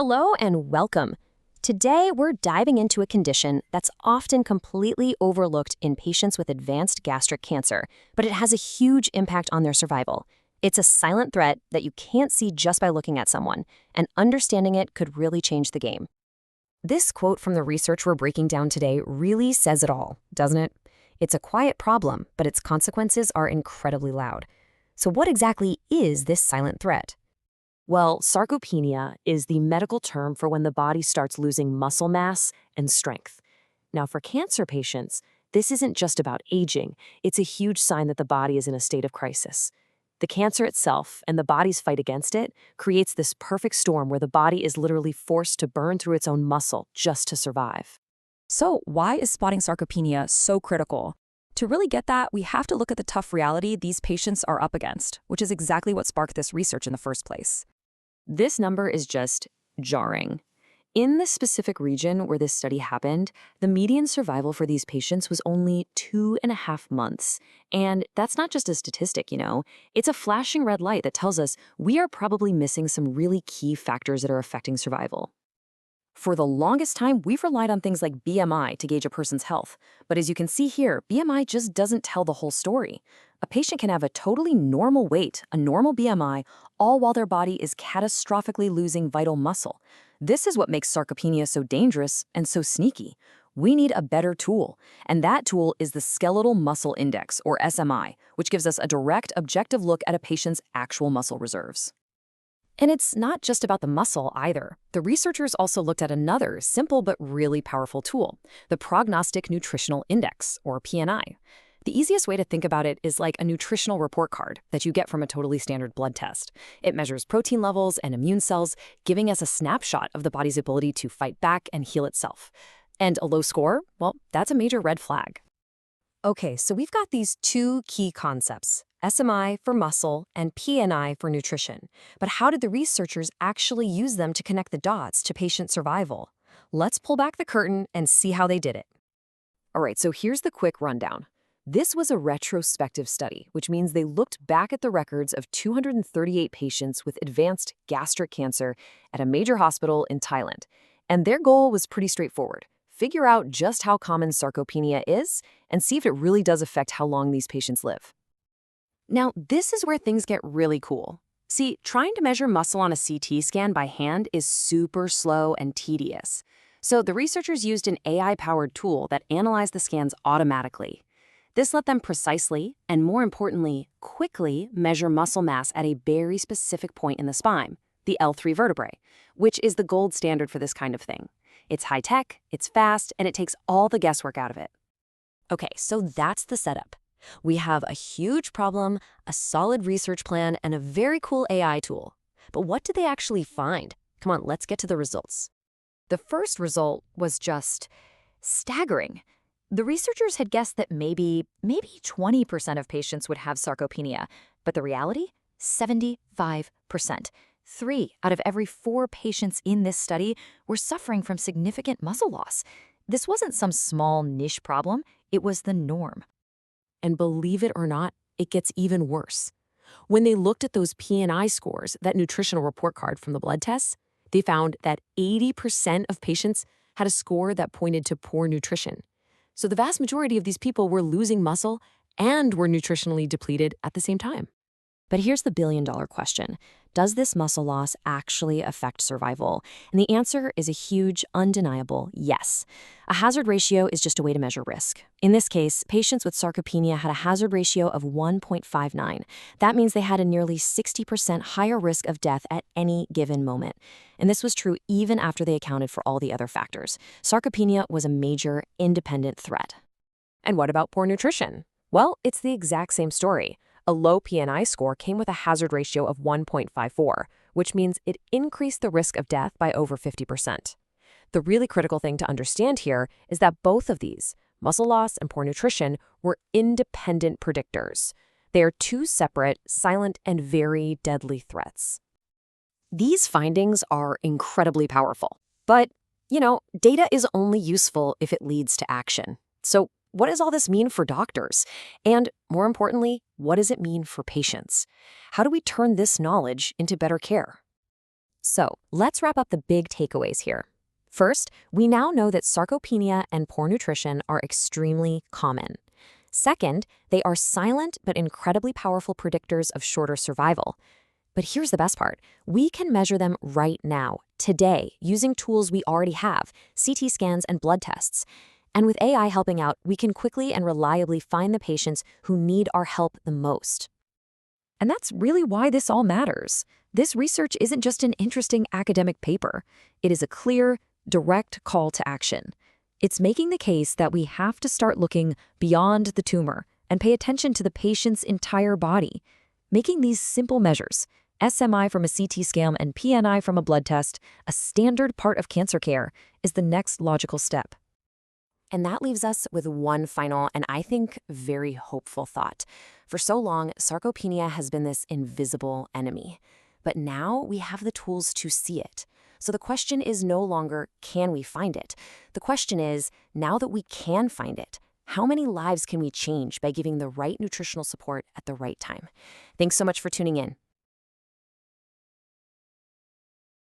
Hello and welcome. Today, we're diving into a condition that's often completely overlooked in patients with advanced gastric cancer, but it has a huge impact on their survival. It's a silent threat that you can't see just by looking at someone, and understanding it could really change the game. This quote from the research we're breaking down today really says it all, doesn't it? It's a quiet problem, but its consequences are incredibly loud. So what exactly is this silent threat? Well, sarcopenia is the medical term for when the body starts losing muscle mass and strength. Now, for cancer patients, this isn't just about aging. It's a huge sign that the body is in a state of crisis. The cancer itself and the body's fight against it creates this perfect storm where the body is literally forced to burn through its own muscle just to survive. So why is spotting sarcopenia so critical? To really get that, we have to look at the tough reality these patients are up against, which is exactly what sparked this research in the first place. This number is just jarring. In the specific region where this study happened, the median survival for these patients was only 2.5 months. And that's not just a statistic, It's a flashing red light that tells us we are probably missing some really key factors that are affecting survival. For the longest time, we've relied on things like BMI to gauge a person's health. But as you can see here, BMI just doesn't tell the whole story. A patient can have a totally normal weight, a normal BMI, all while their body is catastrophically losing vital muscle. This is what makes sarcopenia so dangerous and so sneaky. We need a better tool, and that tool is the Skeletal Muscle Index, or SMI, which gives us a direct, objective look at a patient's actual muscle reserves. And it's not just about the muscle either. The researchers also looked at another simple but really powerful tool, the Prognostic Nutritional Index, or PNI. The easiest way to think about it is like a nutritional report card that you get from a totally standard blood test. It measures protein levels and immune cells, giving us a snapshot of the body's ability to fight back and heal itself. And a low score? Well, that's a major red flag. Okay, so we've got these two key concepts, SMI for muscle and PNI for nutrition. But how did the researchers actually use them to connect the dots to patient survival? Let's pull back the curtain and see how they did it. All right, so here's the quick rundown. This was a retrospective study, which means they looked back at the records of 238 patients with advanced gastric cancer at a major hospital in Thailand. And their goal was pretty straightforward. Figure out just how common sarcopenia is and see if it really does affect how long these patients live. Now, this is where things get really cool. See, trying to measure muscle on a CT scan by hand is super slow and tedious. So the researchers used an AI-powered tool that analyzed the scans automatically. This let them precisely, and more importantly, quickly measure muscle mass at a very specific point in the spine, the L3 vertebrae, which is the gold standard for this kind of thing. It's high-tech, it's fast, and it takes all the guesswork out of it. Okay, so that's the setup. We have a huge problem, a solid research plan, and a very cool AI tool. But what did they actually find? Come on, let's get to the results. The first result was just staggering. The researchers had guessed that maybe 20% of patients would have sarcopenia, but the reality? 75%. 3 out of every 4 patients in this study were suffering from significant muscle loss. This wasn't some small niche problem, it was the norm. And believe it or not, it gets even worse. When they looked at those PNI scores, that nutritional report card from the blood tests, they found that 80% of patients had a score that pointed to poor nutrition. So the vast majority of these people were losing muscle and were nutritionally depleted at the same time. But here's the billion-dollar question. Does this muscle loss actually affect survival? And the answer is a huge, undeniable yes. A hazard ratio is just a way to measure risk. In this case, patients with sarcopenia had a hazard ratio of 1.59. That means they had a nearly 60% higher risk of death at any given moment. And this was true even after they accounted for all the other factors. Sarcopenia was a major, independent threat. And what about poor nutrition? Well, it's the exact same story. A low PNI score came with a hazard ratio of 1.54, which means it increased the risk of death by over 50%. The really critical thing to understand here is that both of these, muscle loss and poor nutrition, were independent predictors. They are two separate, silent, and very deadly threats. These findings are incredibly powerful. But, data is only useful if it leads to action. So what does all this mean for doctors? And more importantly, what does it mean for patients? How do we turn this knowledge into better care? So let's wrap up the big takeaways here. First, we now know that sarcopenia and poor nutrition are extremely common. Second, they are silent but incredibly powerful predictors of shorter survival. But here's the best part. We can measure them right now, today, using tools we already have, CT scans and blood tests. And with AI helping out, we can quickly and reliably find the patients who need our help the most. And that's really why this all matters. This research isn't just an interesting academic paper. It is a clear, direct call to action. It's making the case that we have to start looking beyond the tumor and pay attention to the patient's entire body. Making these simple measures, SMI from a CT scan and PNI from a blood test, a standard part of cancer care, is the next logical step. And that leaves us with one final and I think very hopeful thought. For so long, sarcopenia has been this invisible enemy. But now we have the tools to see it. So the question is no longer, can we find it? The question is, now that we can find it, how many lives can we change by giving the right nutritional support at the right time? Thanks so much for tuning in.